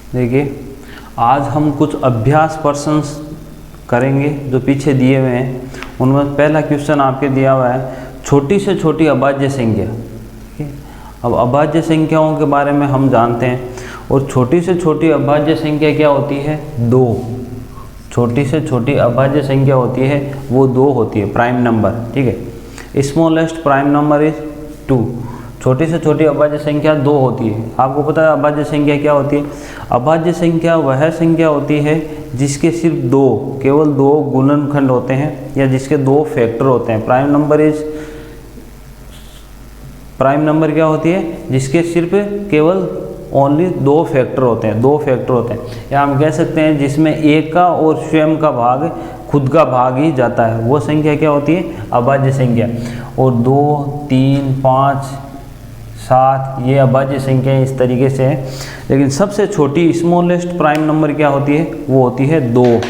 देखिए आज हम कुछ अभ्यास प्रश्न करेंगे जो पीछे दिए हुए हैं। उनमें पहला क्वेश्चन आपके दिया हुआ है छोटी से छोटी अभाज्य संख्या। ठीक है, अब अभाज्य संख्याओं के बारे में हम जानते हैं और छोटी से छोटी अभाज्य संख्या क्या होती है? 2। छोटी से छोटी अभाज्य संख्या होती है वो 2 होती है, प्राइम नंबर। ठीक है, स्मॉलेस्ट प्राइम नंबर इज 2। छोटी से छोटी अभाज्य संख्या 2 होती है। आपको पता है अभाज्य संख्या क्या होती है? अभाज्य संख्या वह संख्या होती है जिसके सिर्फ केवल 2 गुणनखंड होते हैं या जिसके 2 फैक्टर होते हैं। प्राइम नंबर क्या होती है? जिसके सिर्फ केवल ओनली 2 फैक्टर होते हैं, 2 फैक्टर होते हैं, या हम कह सकते हैं जिसमें एक का और स्वयं का भाग, खुद का भाग ही जाता है, वो संख्या क्या होती है? अभाज्य संख्या। और 2, 3, 5, 7 ये अभाज्य संख्याएं इस तरीके से है। लेकिन सबसे छोटी स्मॉलेस्ट प्राइम नंबर क्या होती है? वो होती है 2।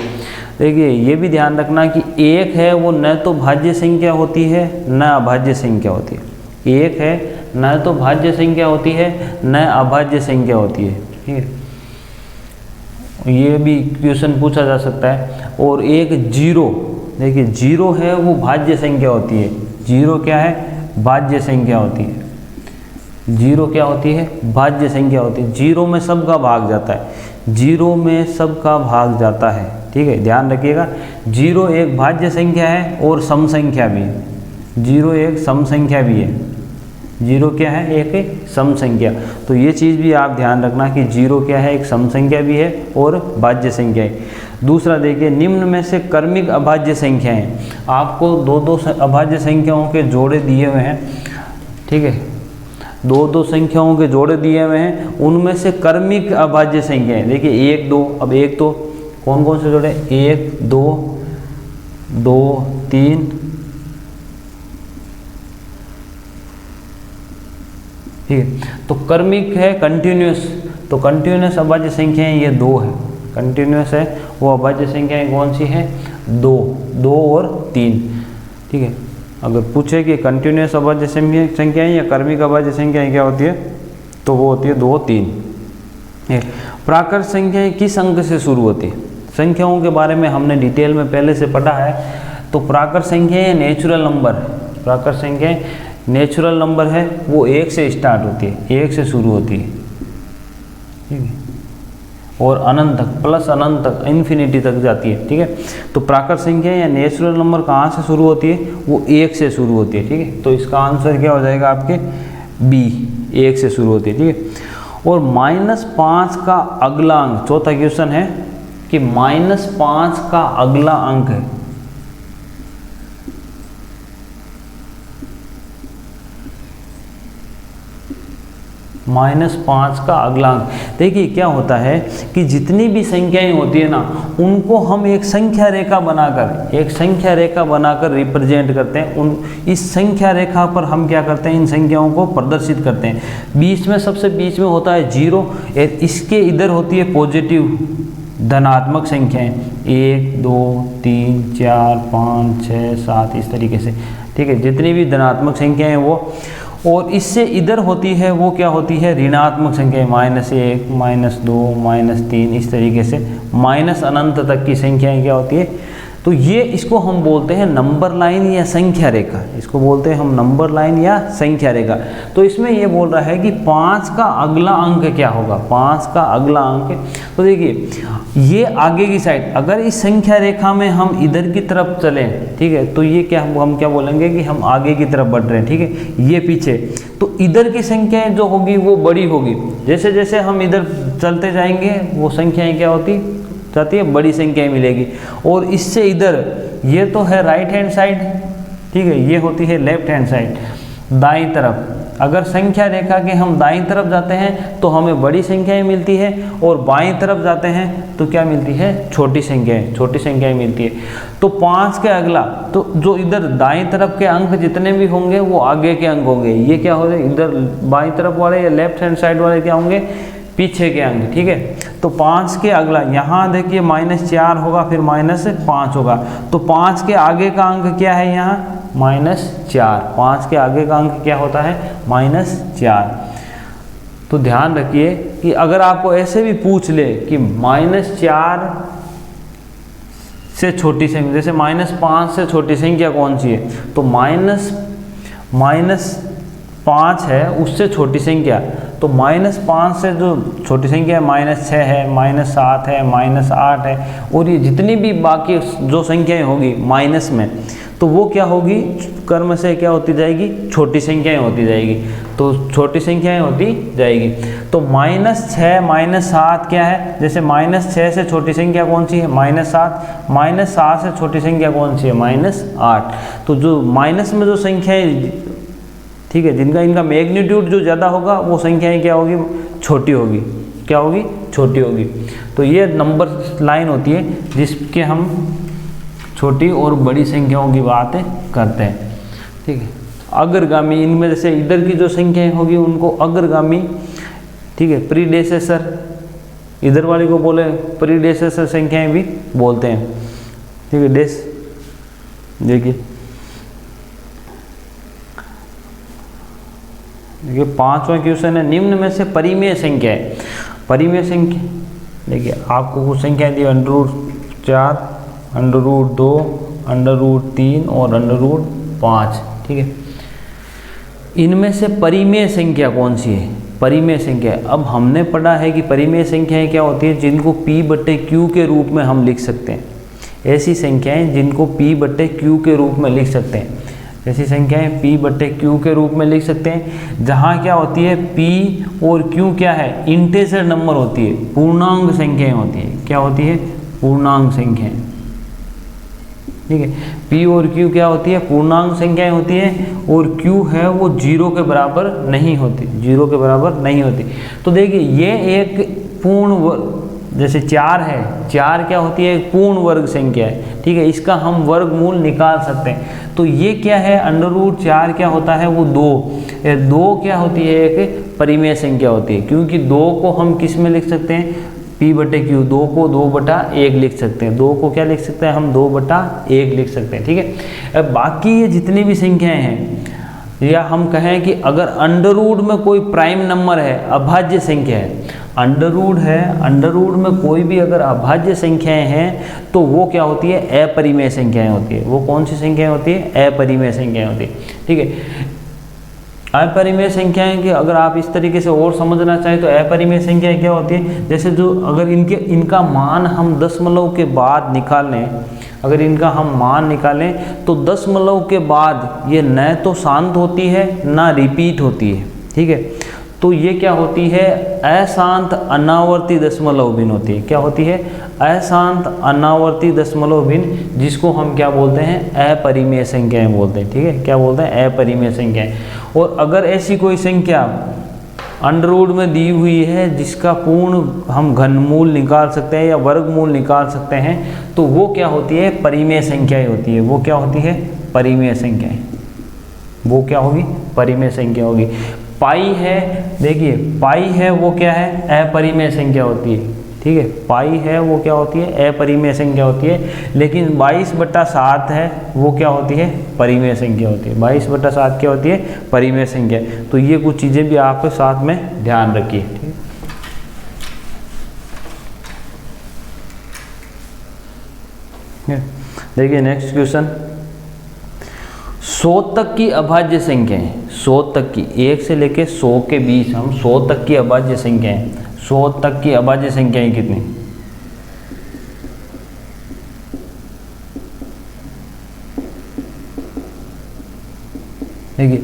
देखिए ये भी ध्यान रखना कि 1 है वो न तो भाज्य संख्या होती है न अभाज्य संख्या होती है। 1 है न तो भाज्य संख्या होती है न अभाज्य संख्या होती है। ठीक है, ये भी क्वेश्चन पूछा जा सकता है। और एक 0, देखिए 0 है वो भाज्य संख्या होती है। 0 क्या है? भाज्य संख्या होती है। 0 क्या होती है? भाज्य संख्या होती है। 0 में सबका भाग जाता है, 0 में सबका भाग जाता है। ठीक है, ध्यान रखिएगा 0 एक भाज्य संख्या है और सम संख्या भी है। 0 एक सम संख्या भी है। 0 क्या है? एक सम संख्या। तो ये चीज़ भी आप ध्यान रखना कि 0 क्या है? एक सम संख्या भी है और भाज्य संख्या है। दूसरा देखिए निम्न में से क्रमिक अभाज्य संख्याएं। आपको 2 अभाज्य संख्याओं के जोड़े दिए हुए हैं। ठीक है, 2 संख्याओं के जोड़े दिए हुए हैं, उनमें से क्रमिक अभाज्य संख्याएं। देखिए 1, 2, अब 1, 2 कौन कौन से जोड़े? 1, 2, 2, 3, ठीक है। तो क्रमिक है कंटिन्यूस, तो कंटिन्यूस अभाज्य संख्याएं ये 2 है। कंटिन्यूस है वो अभाज्य संख्याएं कौन सी हैं? 2 और 3। ठीक है, अगर पूछे कि कंटिन्यूस अभाज्य संख्याएं या क्रमिक अभाज्य संख्याएं क्या होती है, तो वो होती है 2, 3। प्राकृत संख्याएं किस अंक से शुरू होती है? संख्याओं के बारे में हमने डिटेल में पहले से पढ़ा है। तो प्राकृत संख्याएं नेचुरल नंबर है। प्राकृत संख्याएं नेचुरल नंबर है, वो 1 से स्टार्ट होती है, 1 से शुरू होती है। ठीक है, और अनंत तक, प्लस अनंत तक, इन्फिनिटी तक जाती है। ठीक है, तो प्राकृत संख्या या नेचुरल नंबर कहाँ से शुरू होती है? वो 1 से शुरू होती है। ठीक है, तो इसका आंसर क्या हो जाएगा आपके? बी, 1 से शुरू होती है। ठीक है, और -5 का अगला अंक, चौथा क्वेश्चन है कि -5 का अगला अंक है। -5 का अगला अंक। देखिए क्या होता है कि जितनी भी संख्याएं होती है ना, उनको हम एक संख्या रेखा बनाकर रिप्रेजेंट करते हैं। इस संख्या रेखा पर हम क्या करते हैं? इन संख्याओं को प्रदर्शित करते हैं। बीच में, सबसे बीच में होता है 0, इसके इधर होती है पॉजिटिव धनात्मक संख्याएं 1, 2, 3, 4, 5, 6, 7 इस तरीके से। ठीक है, जितनी भी धनात्मक संख्याएं हैं वो, और इससे इधर होती है वो क्या होती है? ऋणात्मक संख्या, -1, -2, -3 इस तरीके से माइनस अनंत तक की संख्याएं क्या होती है? तो ये इसको हम बोलते हैं नंबर लाइन या संख्या रेखा। इसको बोलते हैं हम नंबर लाइन या संख्या रेखा। तो इसमें ये बोल रहा है कि 5 का अगला अंक क्या होगा? 5 का अगला अंक, तो देखिए ये आगे की साइड, अगर इस संख्या रेखा में हम इधर की तरफ चलें, ठीक है, तो ये क्या, हम क्या बोलेंगे कि हम आगे की तरफ बढ़ रहे हैं। ठीक है, ये पीछे, तो इधर की संख्याएं जो होगी वो बड़ी होगी। जैसे जैसे हम इधर चलते जाएंगे वो संख्याएं क्या होती जाती है? बड़ी संख्याएं मिलेगी। और इससे इधर, ये तो है राइट हैंड साइड, ठीक है, ये होती है लेफ्ट हैंड साइड, दाईं तरफ। अगर संख्या रेखा के हम दाईं तरफ जाते हैं तो हमें बड़ी संख्याएं मिलती है, और बाईं तरफ जाते हैं तो क्या मिलती है? छोटी संख्याएं मिलती है। तो 5 के अगला, तो जो इधर दाईं तरफ के अंक जितने भी होंगे वो आगे के अंक होंगे। ये क्या हो गए? इधर बाईं तरफ वाले या लेफ्ट हैंड साइड वाले क्या होंगे? पीछे के अंक। ठीक है, तो 5 के अगला, यहाँ देखिए -4 होगा, फिर -5 होगा। तो 5 के आगे का अंक क्या है? यहाँ -4। 5 के आगे का अंक क्या होता है? -4। तो ध्यान रखिए कि अगर आपको ऐसे भी पूछ ले कि -4 से छोटी संख्या, जैसे -5 से छोटी संख्या कौन सी है, तो -5 है उससे छोटी संख्या, तो -5 से जो छोटी संख्या है -6 है, -7 है, -8 है, और ये जितनी भी बाकी जो संख्याएं होगी माइनस में, तो वो क्या होगी, कर्म से क्या होती जाएगी, छोटी संख्याएं होती जाएगी, तो छोटी संख्याएं होती जाएगी। तो -6 -7 क्या है, जैसे -6 से छोटी संख्या कौन सी है, -7, -7 से छोटी संख्या कौन सी है, -8। तो जो माइनस में जो संख्याएं, ठीक है, जिनका इनका मैग्नीट्यूड जो ज़्यादा होगा वो संख्याएं क्या होगी, छोटी होगी, क्या होगी, छोटी होगी। तो ये नंबर लाइन होती है जिसके हम छोटी और बड़ी संख्याओं की बातें करते हैं, ठीक है। अग्रगामी, इनमें जैसे इधर की जो संख्याएं होगी उनको अग्रगामी, ठीक है, प्रीडेसेसर, इधर वाली को बोले प्रीडेसेसर संख्याएं भी बोलते हैं, ठीक है। देखिए 5वां क्वेश्चन है, निम्न में से परिमेय संख्या है। परिमेय संख्या देखिए, आपको कुछ संख्याएं दी, √4, √2, √3 और √5, ठीक है। इनमें से परिमेय संख्या कौन सी है, परिमेय संख्या। अब हमने पढ़ा है कि परिमेय संख्याएं क्या होती हैं, जिनको P/Q के रूप में हम लिख सकते हैं। ऐसी संख्याएं जिनको P/Q के रूप में लिख सकते हैं, ऐसी संख्याएं P/Q के रूप में लिख सकते हैं, जहाँ क्या होती है, P और Q क्या है, इंटीजर नंबर होती है, पूर्णांक संख्याएं होती है। क्या होती है, पूर्णांक संख्याएं, ठीक है। P और Q क्या होती है, पूर्णांक संख्याएं होती है, और Q है वो 0 के बराबर नहीं होती, 0 के बराबर नहीं होती। तो देखिए ये एक पूर्ण वर्ग, जैसे 4 है, 4 क्या होती है, एक पूर्ण वर्ग संख्या है, ठीक है, इसका हम वर्गमूल निकाल सकते हैं। तो ये क्या है, √4 क्या होता है, वो 2 क्या होती है, एक परिमेय संख्या होती है, क्योंकि 2 को हम किस में लिख सकते हैं, P/Q, 2 को 2/1 लिख सकते हैं, 2 को क्या लिख सकते हैं हम, 2/1 लिख सकते हैं, ठीक है। अब बाकी ये जितनी भी संख्याएं हैं, या हम कहें कि अगर अंडर में कोई प्राइम नंबर है, अभाज्य संख्या है, अंडर है, अंडर में कोई भी अगर अभाज्य संख्याएं हैं, तो वो क्या होती है, अपरिमेय संख्याएं होती है। वो कौन सी संख्याएं होती है, अपरिमेय संख्याएं होती है, ठीक है। अपरिमेय संख्याएं कि अगर आप इस तरीके से और समझना चाहें, तो अपरिमेय संख्याएं क्या होती है, जैसे जो अगर इनका मान हम दशमलव के बाद निकाल लें, अगर इनका हम मान निकालें, तो दशमलव के बाद ये न तो शांत होती है ना रिपीट होती है, ठीक है। तो ये क्या होती है, अशांत अनावर्ती दशमलव भिन्न होती है। क्या होती है, अशांत अनावर्ती दशमलव भिन्न, जिसको हम क्या बोलते हैं, अपरिमेय संख्याएं बोलते हैं, ठीक है। क्या बोलते हैं, अपरिमेय संख्याएं। और अगर ऐसी कोई संख्या अंडर में दी हुई है जिसका पूर्ण हम घनमूल निकाल सकते हैं या वर्गमूल निकाल सकते हैं, तो वो क्या होती है, परिमेय संख्याएं होती है। वो क्या होती है, परिमेय संख्याएं। वो क्या होगी, परिमेय संख्या होगी। पाई है, देखिए पाई है वो क्या है, अपरिमेय संख्या होती है, ठीक है। पाई है वो क्या होती है, अपरिमेय संख्या होती है। लेकिन 22/7 है वो क्या होती है, परिमेय संख्या होती है। 22/7 क्या होती है, परिमेय संख्या। तो ये कुछ चीज़ें भी आपके साथ में ध्यान रखिए, ठीक है। देखिए नेक्स्ट क्वेश्चन, 100 तक की अभाज्य संख्या है, 100 तक की, 1 से लेके 100 के बीच हम 100 तक की अभाज्य संख्या है। 100 तक की अभाज्य संख्याएं कितनी, देखिए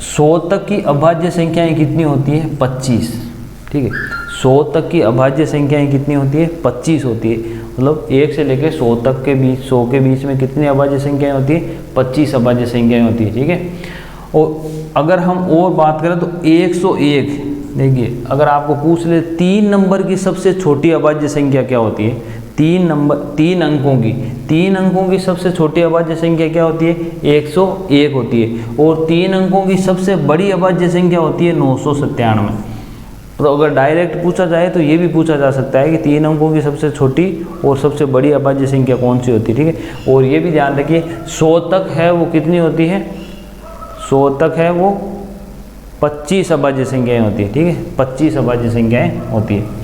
100 तक की अभाज्य संख्याएं कितनी होती है, 25, ठीक है। 100 तक की अभाज्य संख्याएं कितनी होती है, 25 होती है। मतलब 1 से लेकर 100 तक के बीच, 100 के बीच में कितनी अभाज्य संख्याएं होती है, 25 अभाज्य संख्याएं होती है, ठीक है। और अगर हम और बात करें तो 101, देखिए अगर आपको पूछ ले 3 नंबर की सबसे छोटी अभाज्य संख्या क्या होती है, 3 अंकों की सबसे छोटी अभाज्य संख्या क्या होती है, 101 होती है। और 3 अंकों की सबसे बड़ी अभाज्य संख्या होती है 997। तो अगर डायरेक्ट पूछा जाए तो ये भी पूछा जा सकता है कि 3 अंकों की सबसे छोटी और सबसे बड़ी अभाज्य संख्या कौन सी होती है, ठीक है। और ये भी ध्यान रखिए 100 तक है वो कितनी होती है, 100 तक है वो 25 अभाज्य संख्याएं होती है, ठीक है, 25 अभाज्य संख्याएं होती है।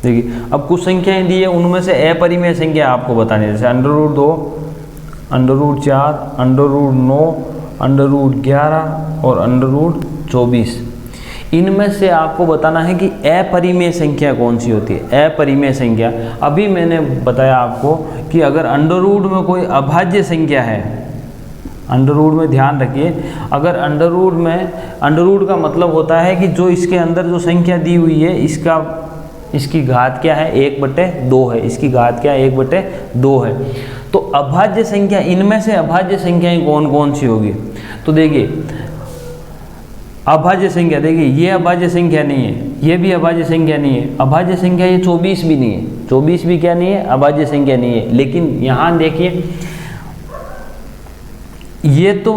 देखिए अब कुछ संख्याएं दी है, उनमें से अपरिमेय संख्या आपको बतानी है, जैसे √2, √4, √9, √11 और √24। इनमें से आपको बताना है कि अपरिमेय संख्या कौन सी होती है। अपरिमेय संख्या, अभी मैंने बताया आपको कि अगर अंडर में कोई अभाज्य संख्या है, अंडर में ध्यान रखिए, अगर अंडर का मतलब होता है कि जो इसके अंदर जो संख्या दी हुई है इसकी घात क्या है, 1/2 है, इसकी घात क्या है, 1/2 है। तो अभाज्य संख्या, इनमें से अभाज्य संख्याएं कौन कौन सी होगी, तो देखिए अभाज्य संख्या, देखिए ये अभाज्य संख्या नहीं है, ये भी अभाज्य संख्या नहीं है, अभाज्य संख्या ये 24 भी नहीं है, 24 भी क्या नहीं है, अभाज्य संख्या नहीं है। लेकिन यहाँ देखिए ये तो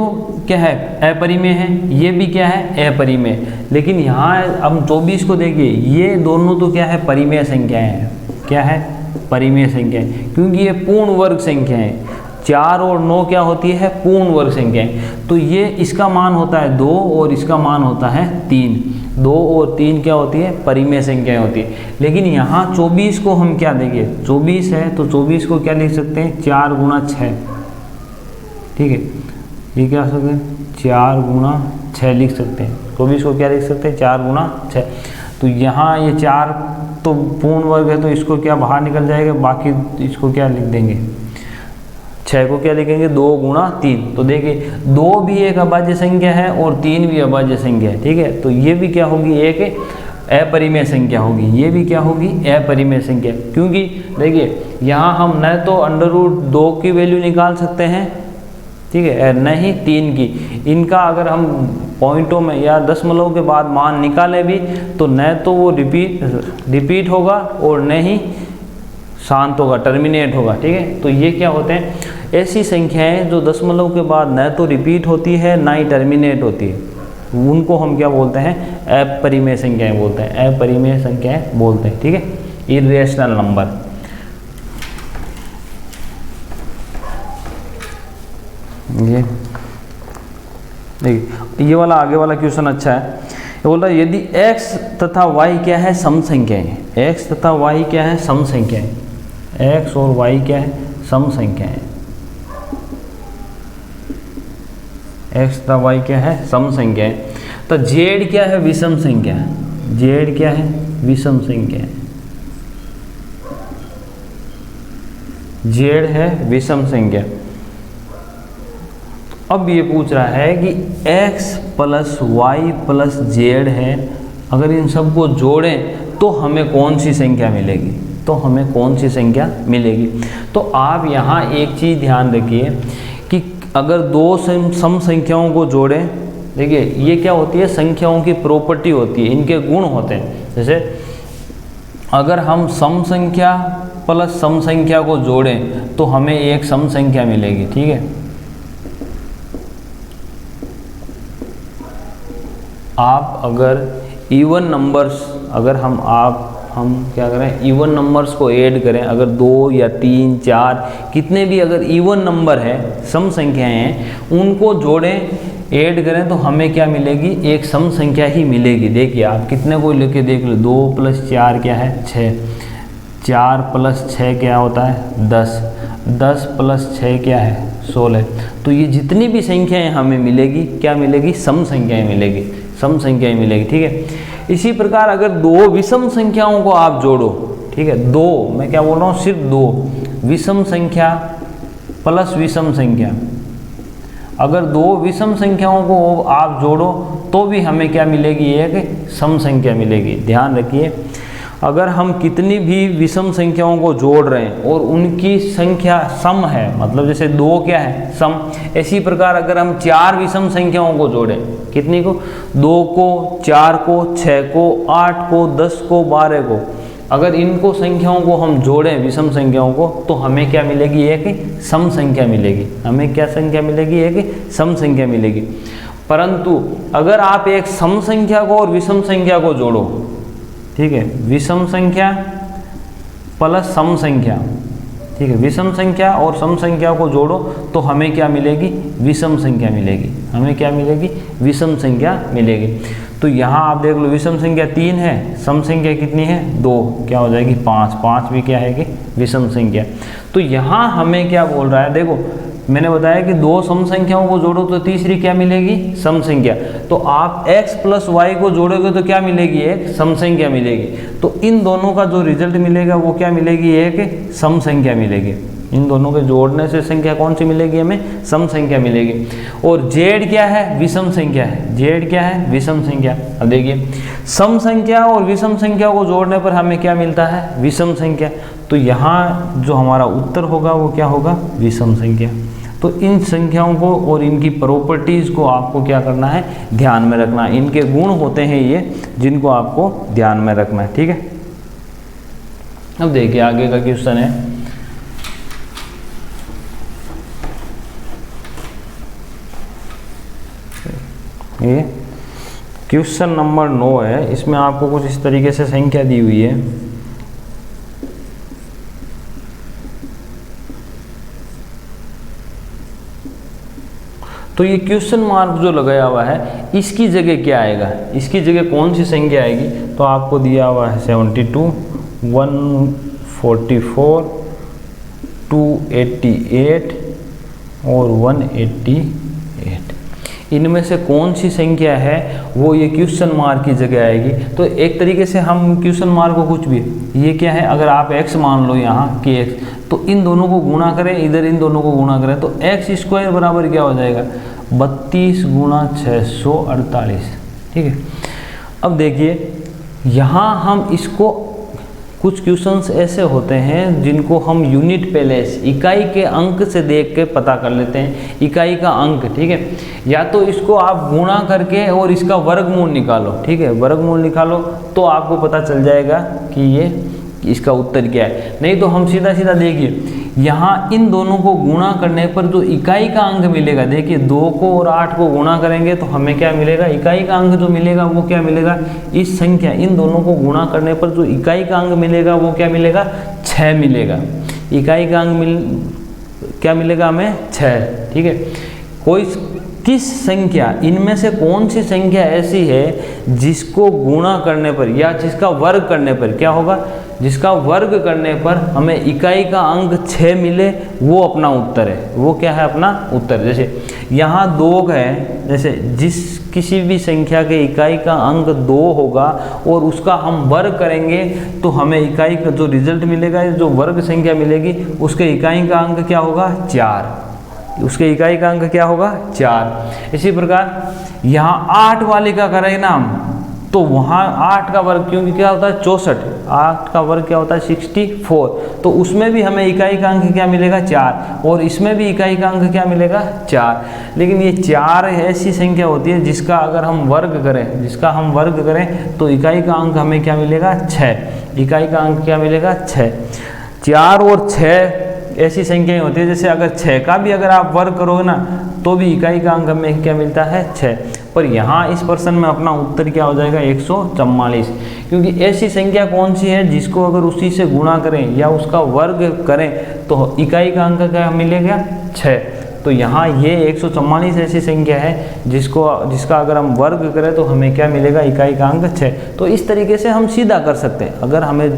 क्या है, अपरिमेय है, ये भी क्या है, अपरिमेय। लेकिन यहाँ हम 24 को देखिए, ये दोनों तो क्या है, परिमेय संख्याएं हैं। क्या है, परिमेय संख्याएं, क्योंकि ये पूर्ण वर्ग संख्याएं हैं। 4 और 9 क्या होती है, पूर्ण वर्ग संख्याएं। तो ये इसका मान होता है 2 और इसका मान होता है 3। 2 और 3 क्या होती है, परिमेय संख्याएं होती है। लेकिन यहाँ 24 को हम क्या देंगे, 24 है तो 24 को क्या लिख सकते हैं, 4 × 6, ठीक है, ये क्या सकते हैं, 4 × 6 लिख सकते हैं। 24 को क्या लिख सकते हैं, 4 × 6। तो यहाँ ये 4 तो पूर्ण वर्ग है, तो इसको क्या बाहर निकल जाएगा, बाकी इसको क्या लिख देंगे, 6 को क्या लिखेंगे, 2 × 3। तो देखिए 2 भी एक अभाज्य संख्या है और 3 भी अभाज्य संख्या है, ठीक है। तो ये भी क्या होगी, एक अपरिमेय संख्या होगी, ये भी क्या होगी, अपरिमेय संख्या। क्योंकि देखिए यहाँ हम न तो √2 की वैल्यू निकाल सकते हैं, ठीक है, न ही 3 की। इनका अगर हम पॉइंटों में या दशमलव के बाद मान निकालें भी तो न तो वो रिपीट होगा और न ही शांत होगा, टर्मिनेट होगा, ठीक है। तो ये क्या होते हैं, ऐसी संख्याएं जो दशमलव के बाद न तो रिपीट होती है ना ही टर्मिनेट होती है, उनको हम क्या बोलते हैं, अपरिमेय संख्याएं बोलते हैं, अपरिमेय संख्याएं बोलते हैं, ठीक है, इर्रेशनल नंबर। ये वाला आगे वाला क्वेश्चन अच्छा है। ये बोल रहा है यदि x तथा y क्या है, सम संख्याएं, x तथा y क्या है, सम संख्याएं, x और y क्या है, सम संख्याएं, x तथा y क्या है, सम संख्याएं। तो z क्या है, विषम संख्या, z क्या है, विषम संख्या, z है विषम संख्या। अब ये पूछ रहा है कि x + y + z है, अगर इन सबको जोड़ें तो हमें कौन सी संख्या मिलेगी, तो हमें कौन सी संख्या मिलेगी। तो आप यहाँ एक चीज़ ध्यान रखिए कि अगर दो सम संख्याओं को जोड़ें, देखिए ये क्या होती है, संख्याओं की प्रॉपर्टी होती है, इनके गुण होते हैं। जैसे अगर हम सम संख्या प्लस सम संख्या को जोड़ें तो हमें एक सम संख्या मिलेगी, ठीक है। आप अगर इवन नंबर्स, अगर हम क्या करें, इवन नंबर्स को ऐड करें, अगर 2 या 3, 4 कितने भी अगर इवन नंबर है, सम संख्याएं हैं, उनको जोड़ें, ऐड करें तो हमें क्या मिलेगी, एक सम संख्या ही मिलेगी। देखिए आप कितने को लेके देख लो, 2 + 4 क्या है, 6, 4 + 6 क्या होता है, 10, 10 + 6 क्या है, 16। तो ये जितनी भी संख्याएं हमें मिलेगी, क्या मिलेगी, सम संख्याएं मिलेगी, सम संख्याएं मिलेगी, ठीक है। इसी प्रकार अगर 2 विषम संख्याओं को आप जोड़ो, ठीक है, 2, मैं क्या बोल रहा हूँ, सिर्फ 2 विषम संख्या प्लस विषम संख्या, अगर 2 विषम संख्याओं को आप जोड़ो तो भी हमें क्या मिलेगी, एक सम संख्या मिलेगी। ध्यान रखिए, अगर हम कितनी भी विषम संख्याओं को जोड़ रहे हैं और उनकी संख्या सम है, मतलब जैसे 2 क्या है, सम, इसी प्रकार अगर हम 4 विषम संख्याओं को जोड़ें, कितनी को, 2 को, 4 को, 6 को, 8 को, 10 को, 12 को, अगर इनको संख्याओं को हम जोड़ें, विषम संख्याओं को, तो हमें क्या मिलेगी, एक सम संख्या मिलेगी। हमें क्या संख्या मिलेगी, एक सम संख्या मिलेगी। परंतु अगर आप एक सम संख्या को और विषम संख्या को जोड़ो, ठीक है, विषम संख्या प्लस सम संख्या, ठीक है, विषम संख्या और सम संख्या को जोड़ो तो हमें क्या मिलेगी, विषम संख्या मिलेगी, हमें क्या मिलेगी, विषम संख्या मिलेगी। तो यहाँ आप देख लो विषम संख्या 3 है, सम संख्या कितनी है 2, क्या हो जाएगी 5, 5 भी क्या है कि विषम संख्या। तो यहाँ हमें क्या बोल रहा है, देखो मैंने बताया कि 2 सम संख्याओं को जोड़ो तो तीसरी क्या मिलेगी, सम संख्या। तो आप x प्लस वाई को जोड़ोगे तो क्या मिलेगी, एक सम संख्या मिलेगी। तो इन दोनों का जो रिजल्ट मिलेगा वो क्या मिलेगी, एक सम संख्या मिलेगी। इन दोनों के जोड़ने से संख्या कौन सी मिलेगी, हमें सम संख्या मिलेगी। और z क्या है, विषम संख्या है, z क्या है, विषम संख्या। अब देखिए सम संख्या और विषम संख्या को जोड़ने पर हमें क्या मिलता है, विषम संख्या। तो यहाँ जो हमारा उत्तर होगा वो क्या होगा, विषम संख्या। तो इन संख्याओं को और इनकी प्रॉपर्टीज़ को आपको क्या करना है, ध्यान में रखना है। इनके गुण होते हैं ये, जिनको आपको ध्यान में रखना है, ठीक है। अब देखिए आगे का क्वेश्चन है, ये क्वेश्चन नंबर 9 है। इसमें आपको कुछ इस तरीके से संख्या दी हुई है। तो ये क्वेश्चन मार्क जो लगाया हुआ है इसकी जगह क्या आएगा, इसकी जगह कौन सी संख्या आएगी। तो आपको दिया हुआ है 72, 144, 288 और 188। इनमें से कौन सी संख्या है वो ये क्वेश्चन मार्क की जगह आएगी। तो एक तरीके से हम क्वेश्चन मार्क को कुछ भी, ये क्या है, अगर आप x मान लो यहाँ कि x, तो इन दोनों को गुणा करें, इधर इन दोनों को गुणा करें तो x स्क्वायर बराबर क्या हो जाएगा, 32 गुणा 648, ठीक है। अब देखिए यहाँ हम इसको, कुछ क्वेश्चंस ऐसे होते हैं जिनको हम यूनिट प्लेस, इकाई के अंक से देख के पता कर लेते हैं, इकाई का अंक, ठीक है। या तो इसको आप गुणा करके और इसका वर्गमूल निकालो, ठीक है, वर्गमूल निकालो तो आपको पता चल जाएगा कि ये इसका उत्तर क्या है। नहीं तो हम सीधा सीधा देखिए यहाँ इन दोनों को गुणा करने पर जो इकाई का अंक मिलेगा, देखिए 2 को और 8 को गुणा करेंगे तो हमें क्या मिलेगा, इकाई का अंक जो मिलेगा वो क्या मिलेगा, इस संख्या, इन दोनों को गुणा करने पर जो इकाई का अंक मिलेगा वो क्या मिलेगा, 6 मिलेगा। इकाई का अंक क्या मिलेगा हमें, 6, ठीक है। कोई किस संख्या, इनमें से कौन सी संख्या ऐसी है जिसको गुणा करने पर या जिसका वर्ग करने पर क्या होगा, जिसका वर्ग करने पर हमें इकाई का अंक 6 मिले, वो अपना उत्तर है। वो क्या है अपना उत्तर। जैसे यहाँ 2 है, जैसे जिस किसी भी संख्या के इकाई का अंक 2 होगा और उसका हम वर्ग करेंगे तो हमें इकाई का जो रिजल्ट मिलेगा, जो वर्ग संख्या मिलेगी, उसके इकाई का अंक क्या होगा, 4, उसके इकाई का अंक क्या होगा, 4। इसी प्रकार यहाँ 8 वाले का करें ना हम, तो वहाँ 8 का वर्ग, क्योंकि क्या होता है 64, 8 का वर्ग क्या होता है 64, तो उसमें भी हमें इकाई का अंक क्या मिलेगा, 4, और इसमें भी इकाई का अंक क्या मिलेगा, 4। लेकिन ये 4 ऐसी संख्या होती है जिसका अगर हम वर्ग करें, जिसका हम वर्ग करें तो इकाई का अंक हमें क्या मिलेगा, 6, इकाई का अंक क्या मिलेगा, 6। 4 और 6 ऐसी संख्याएं होती है, जैसे अगर 6 का भी अगर आप वर्ग करोगे ना तो भी इकाई का अंक हमें क्या मिलता है, 6। पर यहाँ इस प्रश्न में अपना उत्तर क्या हो जाएगा, 144, क्योंकि ऐसी संख्या कौन सी है जिसको अगर उसी से गुणा करें या उसका वर्ग करें तो इकाई का अंक क्या मिलेगा, 6। तो यहाँ ये 144 ऐसी संख्या है जिसका अगर हम वर्ग करें तो हमें क्या मिलेगा, इकाई का अंक 6। तो इस तरीके से हम सीधा कर सकते हैं। अगर हमें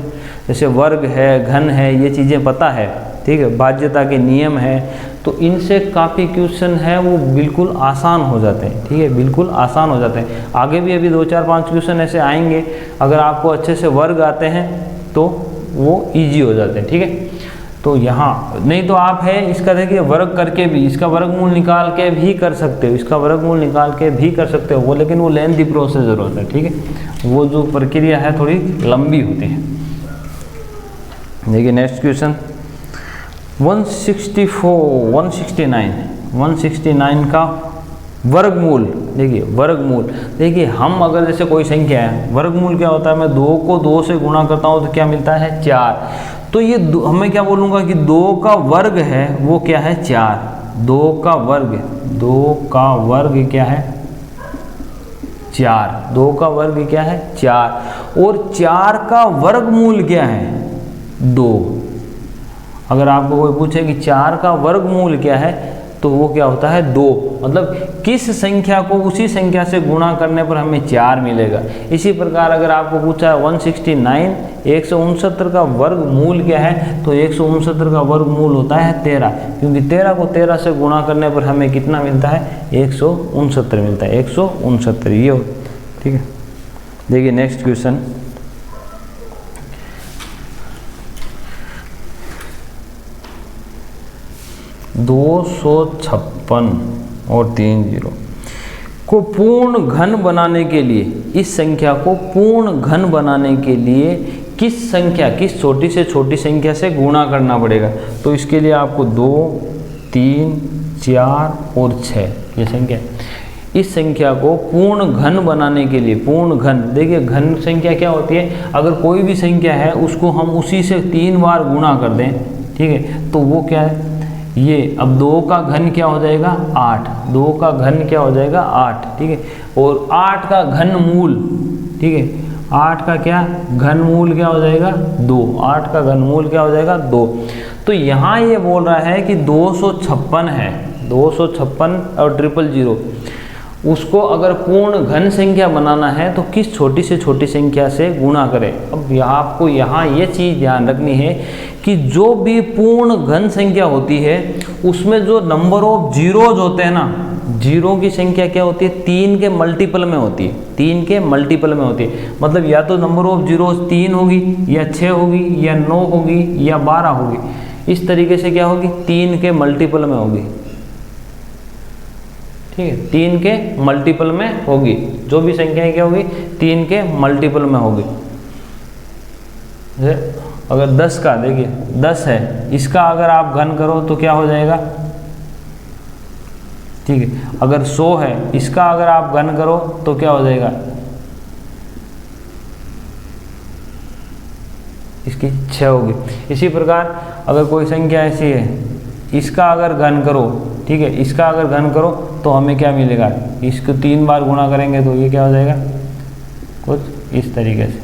जैसे वर्ग है, घन है, ये चीज़ें पता है, ठीक है, बाध्यता के नियम है, तो इनसे काफ़ी क्वेश्चन है वो बिल्कुल आसान हो जाते हैं, ठीक है, बिल्कुल आसान हो जाते हैं। आगे भी अभी 2, 4, 5 क्वेश्चन ऐसे आएंगे, अगर आपको अच्छे से वर्ग आते हैं तो वो इजी हो जाते हैं, ठीक है। तो यहाँ नहीं तो आप है इसका देखिए वर्ग करके भी, इसका वर्गमूल निकाल के भी कर सकते हो, इसका वर्गमूल निकाल के भी कर सकते हो वो, लेकिन वो लेंथी प्रोसेस होता है, ठीक है, वो जो प्रक्रिया है थोड़ी लंबी होती है। देखिए नेक्स्ट क्वेश्चन 169 का वर्गमूल। देखिए वर्गमूल, देखिए हम अगर जैसे कोई संख्या है, वर्गमूल क्या होता है, मैं 2 को 2 से गुणा करता हूँ तो क्या मिलता है, 4। तो ये हमें क्या बोलूँगा कि 2 का वर्ग है वो क्या है, 4। 2 का वर्ग क्या है, 4। 2 का वर्ग क्या है, 4। और 4 का वर्गमूल क्या है, 2। अगर आपको कोई पूछे कि 4 का वर्गमूल क्या है, तो वो क्या होता है 2। मतलब किस संख्या को उसी संख्या से गुणा करने पर हमें 4 मिलेगा। इसी प्रकार अगर आपको पूछा है 169 169 का वर्गमूल क्या है, तो 169 का वर्गमूल होता है 13, क्योंकि 13 को 13 से गुणा करने पर हमें कितना मिलता है 169 मिलता है, 169 ये हो। ठीक है, देखिए नेक्स्ट क्वेश्चन। दो 256 और 3 0 को पूर्ण घन बनाने के लिए, इस संख्या को पूर्ण घन बनाने के लिए किस छोटी से छोटी संख्या से गुणा करना पड़ेगा। तो इसके लिए आपको 2 3 4 और 6 ये संख्या, इस संख्या को पूर्ण घन बनाने के लिए, पूर्ण घन, देखिए घन संख्या क्या होती है, अगर कोई भी संख्या है उसको हम उसी से 3 बार गुणा कर दें, ठीक है, तो वो क्या है ये। अब 2 का घन क्या हो जाएगा 8, 2 का घन क्या हो जाएगा 8, ठीक है, और 8 का घन मूल, ठीक है, 8 का क्या घन मूल क्या हो जाएगा 2, 8 का घन मूल क्या हो जाएगा 2। तो यहाँ ये बोल रहा है कि 256 है, 256 और 000, उसको अगर पूर्ण घन संख्या बनाना है तो किस छोटी से छोटी संख्या से गुणा करें। अब यहाँ आपको यहाँ ये चीज़ ध्यान रखनी है कि जो भी पूर्ण घन संख्या होती है उसमें जो नंबर ऑफ जीरोज होते हैं ना, जीरो की संख्या क्या होती है 3 के मल्टीपल में होती है, 3 के मल्टीपल में होती है। मतलब या तो नंबर ऑफ जीरोज 3 होगी या 6 होगी या 9 होगी या 12 होगी, इस तरीके से क्या होगी 3 के मल्टीपल में होगी, ठीक है, 3 के मल्टीपल में होगी, जो भी संख्या क्या होगी 3 के मल्टीपल में होगी। अगर 10 का, देखिए 10 है, इसका अगर आप घन करो तो क्या हो जाएगा, ठीक है, अगर 100 है, इसका अगर आप घन करो तो क्या हो जाएगा, इसकी 6 होगी। इसी प्रकार अगर कोई संख्या ऐसी है, इसका अगर घन करो, ठीक है, इसका अगर घन करो तो हमें क्या मिलेगा, इसको 3 बार गुणा करेंगे तो ये क्या हो जाएगा कुछ इस तरीके से।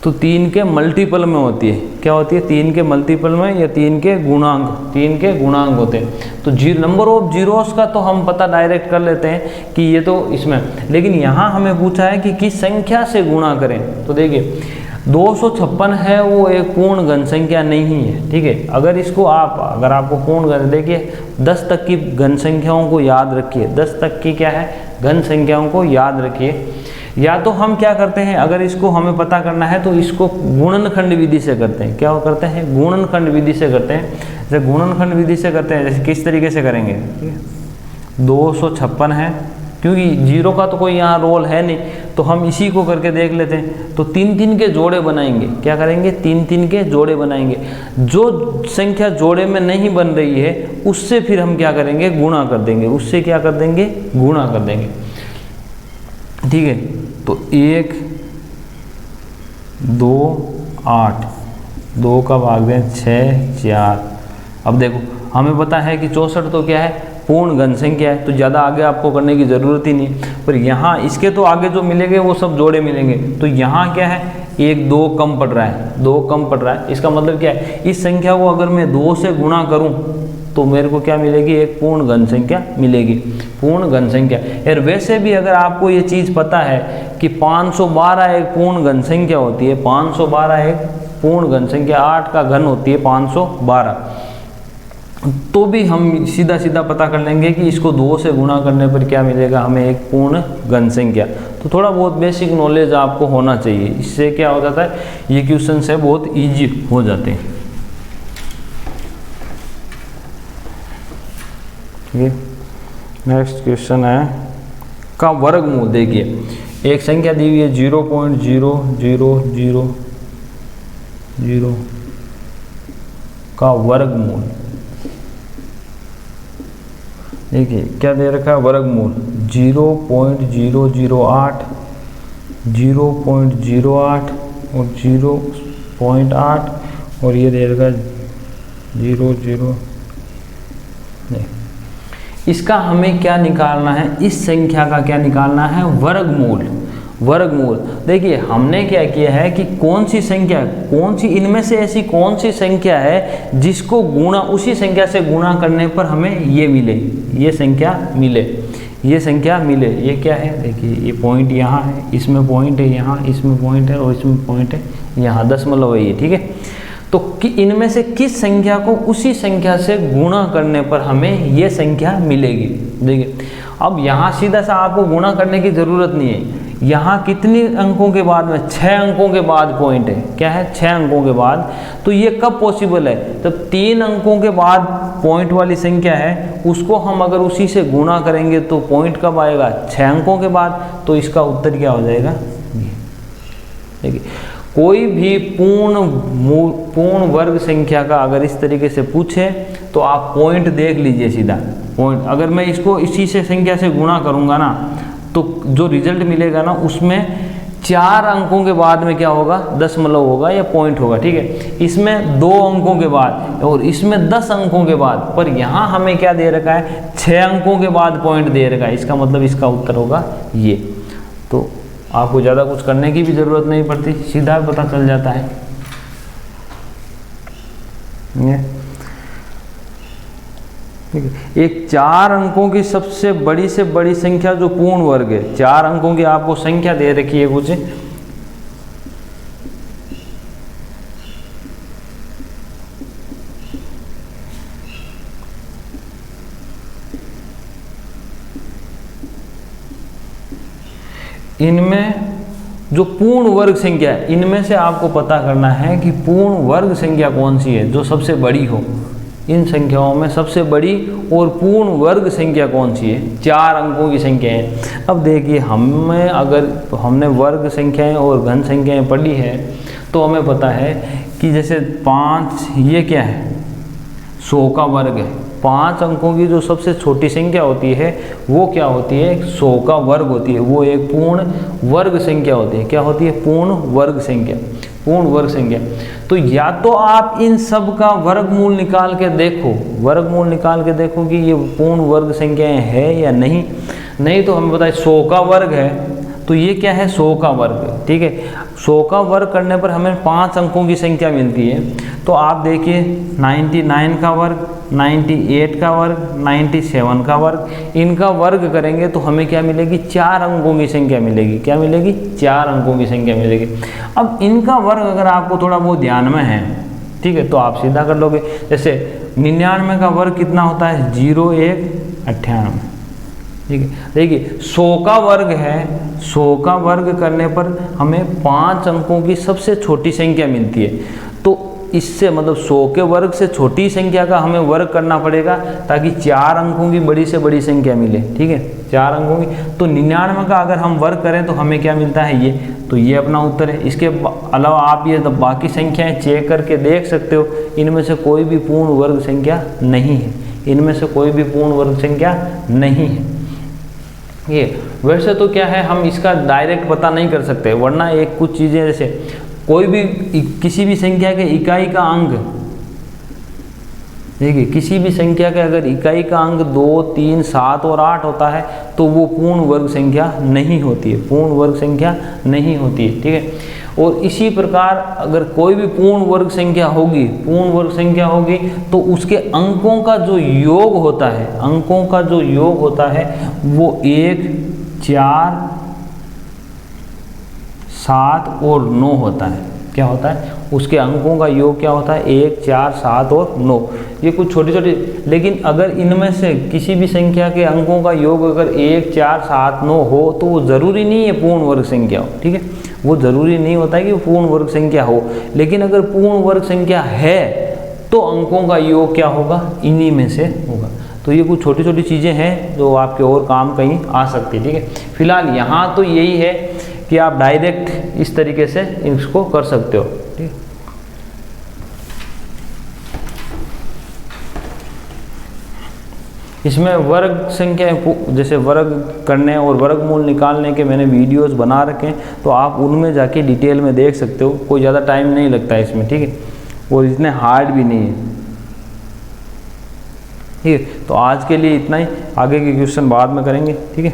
तो 3 के मल्टीपल में होती है, क्या होती है 3 के मल्टीपल में या 3 के गुणांक होते हैं। तो नंबर ऑफ जीरोस का तो हम पता डायरेक्ट कर लेते हैं कि ये तो इसमें, लेकिन यहाँ हमें पूछा है कि किस संख्या से गुणा करें। तो देखिए 256 है वो एक पूर्ण घन संख्या नहीं है, ठीक है। अगर इसको अगर आपको पूर्ण घन, देखिए 10 तक की घन संख्याओं को याद रखिए, 10 तक की क्या है घन संख्याओं को याद रखिए। या तो हम क्या करते हैं, अगर इसको हमें पता करना है तो इसको गुणनखंड विधि से करते हैं। क्या करते हैं, गुणनखंड विधि से करते हैं। जैसे गुणनखंड विधि से करते हैं, जैसे किस तरीके से करेंगे, ठीक है 256 है, क्योंकि जीरो का तो कोई यहाँ रोल है नहीं, तो हम इसी को करके देख लेते हैं। तो 3-3 के जोड़े बनाएंगे, क्या करेंगे 3-3 के जोड़े बनाएंगे। जो संख्या जोड़े में नहीं बन रही है उससे फिर हम क्या करेंगे, गुणा कर देंगे, उससे क्या कर देंगे, गुणा कर देंगे, ठीक है। तो 1 2 8, 2 का भाग दें 6 4। अब देखो हमें पता है कि 64 तो क्या है पूर्ण घन संख्या है, तो ज़्यादा आगे आपको करने की ज़रूरत ही नहीं। पर यहाँ इसके तो आगे जो मिलेंगे वो सब जोड़े मिलेंगे। तो यहाँ क्या है 1 2 कम पड़ रहा है, 2 कम पड़ रहा है। इसका मतलब क्या है, इस संख्या को अगर मैं 2 से गुणा करूँ तो मेरे को क्या मिलेगी, एक पूर्ण घन संख्या मिलेगी, पूर्ण घन संख्या। यार वैसे भी अगर आपको ये चीज़ पता है कि 512 एक पूर्ण घन संख्या होती है, 512 एक पूर्ण घन संख्या, 8 का घन होती है 512, तो भी हम सीधा सीधा पता कर लेंगे कि इसको 2 से गुणा करने पर क्या मिलेगा, हमें एक पूर्ण घन संख्या। तो थोड़ा बहुत बेसिक नॉलेज आपको होना चाहिए, इससे क्या हो जाता है ये क्वेश्चन से बहुत ईजी हो जाते हैं। नेक्स्ट क्वेश्चन है का वर्गमूल। देखिए एक संख्या दी हुई है 0.0000 का वर्गमूल। देखिए क्या दे रखा है, वर्गमूल 0.008, 0.08 और 0.8, और ये दे रखा है 0 नहीं। इसका हमें क्या निकालना है, इस संख्या का क्या निकालना है, वर्गमूल। वर्गमूल। देखिए हमने क्या किया है कि कौन सी संख्या, कौन सी इनमें से ऐसी कौन सी संख्या है जिसको गुणा, उसी संख्या से गुणा करने पर हमें ये मिले, ये संख्या मिले, ये संख्या मिले। ये क्या है, देखिए ये पॉइंट यहाँ है, इसमें पॉइंट है यहाँ, इसमें पॉइंट है और इसमें पॉइंट है यहाँ, दशमलव है ये, ठीक है। तो कि इनमें से किस संख्या को उसी संख्या से गुणा करने पर हमें ये संख्या मिलेगी। देखिए अब यहाँ सीधा सा आपको गुणा करने की ज़रूरत नहीं है। यहाँ कितने अंकों के बाद में, 6 अंकों के बाद पॉइंट है, क्या है 6 अंकों के बाद। तो ये कब पॉसिबल है, जब 3 अंकों के बाद पॉइंट वाली संख्या है उसको हम अगर उसी से गुणा करेंगे तो पॉइंट कब आएगा, 6 अंकों के बाद। तो इसका उत्तर क्या हो जाएगा, देखिए कोई भी पूर्ण वर्ग संख्या का अगर इस तरीके से पूछे तो आप पॉइंट देख लीजिए, सीधा पॉइंट। अगर मैं इसको इसी से संख्या से गुणा करूंगा ना तो जो रिजल्ट मिलेगा ना उसमें 4 अंकों के बाद में क्या होगा, दशमलव होगा या पॉइंट होगा, ठीक है। इसमें 2 अंकों के बाद और इसमें 10 अंकों के बाद, पर यहाँ हमें क्या दे रखा है, 6 अंकों के बाद पॉइंट दे रखा है। इसका मतलब इसका उत्तर होगा ये। तो आपको ज़्यादा कुछ करने की भी ज़रूरत नहीं पड़ती, सीधा पता चल जाता है। ठीक है, एक 4 अंकों की सबसे बड़ी से बड़ी संख्या जो पूर्ण वर्ग है, 4 अंकों की आपको संख्या दे रखी है कुछ, इनमें जो पूर्ण वर्ग संख्या है, इनमें से आपको पता करना है कि पूर्ण वर्ग संख्या कौन सी है जो सबसे बड़ी हो। इन संख्याओं में सबसे बड़ी और पूर्ण वर्ग संख्या कौन सी है, 4 अंकों की संख्या है। अब देखिए हमें, अगर हमने वर्ग संख्याएं और घन संख्याएं पढ़ी है तो हमें पता है कि जैसे 5, ये क्या है, 100 का वर्ग है। 5 अंकों की जो सबसे छोटी संख्या होती है वो क्या होती है, 100 का वर्ग होती है। वो एक पूर्ण वर्ग संख्या होती है। क्या होती है, पूर्ण वर्ग संख्या, पूर्ण वर्ग संख्या। तो या तो आप इन सब का वर्गमूल निकाल के देखो, वर्गमूल निकाल के देखो कि ये पूर्ण वर्ग संख्याएं है या नहीं। नहीं तो हमें बताए 100 का वर्ग है तो ये क्या है, 100 का वर्ग, ठीक है। 100 का वर्ग करने पर हमें 5 अंकों की संख्या मिलती है। तो आप देखिए 99 का वर्ग, 98 का वर्ग, 97 का वर्ग, इनका वर्ग करेंगे तो हमें क्या मिलेगी, 4 अंकों की संख्या मिलेगी। क्या मिलेगी, 4 अंकों की संख्या मिलेगी। अब इनका वर्ग अगर आपको थोड़ा बहुत ध्यान में है, ठीक है, तो आप सीधा कर लोगे। जैसे 99 का वर्ग कितना होता है, 0, 1, 98, ठीक है। देखिए 100 का वर्ग है, 100 का वर्ग करने पर हमें 5 अंकों की सबसे छोटी संख्या मिलती है। तो इससे मतलब 100 के वर्ग से छोटी संख्या का हमें वर्ग करना पड़ेगा ताकि 4 अंकों की बड़ी से बड़ी संख्या मिले, ठीक है, 4 अंकों की। तो 99 का अगर हम वर्ग करें तो हमें क्या मिलता है, ये। तो ये अपना उत्तर है। इसके अलावा आप ये बाकी संख्याएं चेक करके देख सकते हो, इनमें से कोई भी पूर्ण वर्ग संख्या नहीं है, इनमें से कोई भी पूर्ण वर्ग संख्या नहीं है। ये वैसे तो क्या है, हम इसका डायरेक्ट पता नहीं कर सकते, वरना एक कुछ चीज़ें जैसे कोई भी किसी भी संख्या के इकाई का अंक, देखिए किसी भी संख्या के अगर इकाई का अंक 2, 3, 7 और 8 होता है तो वो पूर्ण वर्ग संख्या नहीं होती है, पूर्ण वर्ग संख्या नहीं होती है, ठीक है। और इसी प्रकार अगर कोई भी पूर्ण वर्ग संख्या होगी, पूर्ण वर्ग संख्या होगी तो उसके अंकों का जो योग होता है, अंकों का जो योग होता है वो 1, 4, 7 और 9 होता है। क्या होता है, उसके अंकों का योग क्या होता है, 1, 4, 7 और 9। ये कुछ छोटी छोटी, लेकिन अगर इनमें से किसी भी संख्या के अंकों का योग अगर 1, 4, 7, 9 हो तो वो ज़रूरी नहीं है पूर्ण वर्ग संख्या हो, ठीक है। वो ज़रूरी नहीं होता है कि वो पूर्ण वर्ग संख्या हो, लेकिन अगर पूर्ण वर्ग संख्या है तो अंकों का योग क्या होगा, इन्हीं में से होगा। तो ये कुछ छोटी छोटी चीज़ें हैं जो आपके और काम कहीं आ सकती है, ठीक है। फिलहाल यहाँ तो यही है कि आप डायरेक्ट इस तरीके से इसको कर सकते हो, ठीक। इसमें वर्ग संख्या जैसे वर्ग करने और वर्गमूल निकालने के मैंने वीडियोस बना रखे हैं, तो आप उनमें जाके डिटेल में देख सकते हो। कोई ज़्यादा टाइम नहीं लगता है इसमें, ठीक है, और इतने हार्ड भी नहीं है, ठीक है। तो आज के लिए इतना ही, आगे के क्वेश्चन बाद में करेंगे, ठीक है।